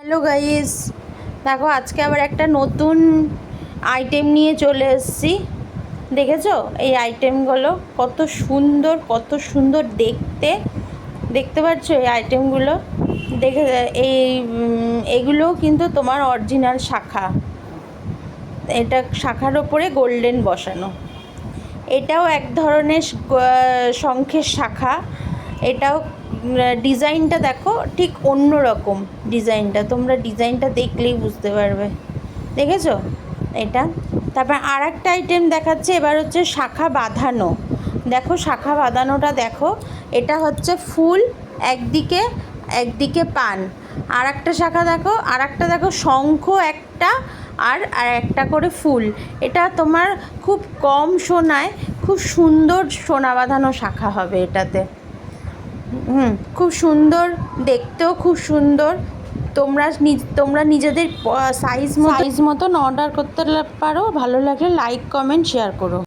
Hello guys, দেখো আজকে আবার একটা নতুন আইটেম নিয়ে চলে এসেছি। দেখেছো এই আইটেমগুলো কত সুন্দর দেখতে, দেখতে পাচ্ছ এই আইটেমগুলো? দেখে এগুলো কিন্তু তোমার অরিজিনাল শাখা, এটা শাখার ওপরে গোল্ডেন বসানো। এটাও এক ধরনের শঙ্খের শাখা। এটাও ডিজাইনটা দেখো ঠিক অন্য রকম ডিজাইনটা, তোমরা ডিজাইনটা দেখলেই বুঝতে পারবে। দেখেছো এটা? তারপর আর একটা আইটেম দেখাচ্ছে, এবার হচ্ছে শাখা বাঁধানো। দেখো শাখা বাঁধানোটা দেখো, এটা হচ্ছে ফুল একদিকে, একদিকে পান। আর একটা শাখা দেখো, আর একটা দেখো শঙ্খ একটা, আর একটা করে ফুল। এটা তোমার খুব কম সোনায় খুব সুন্দর সোনা বাঁধানো শাখা হবে এটাতে। খুব সুন্দর, দেখতেও খুব সুন্দর। তোমরা নিজেদের সাইজ মতন অর্ডার করতে পারো। ভালো লাগলে লাইক কমেন্ট শেয়ার করো।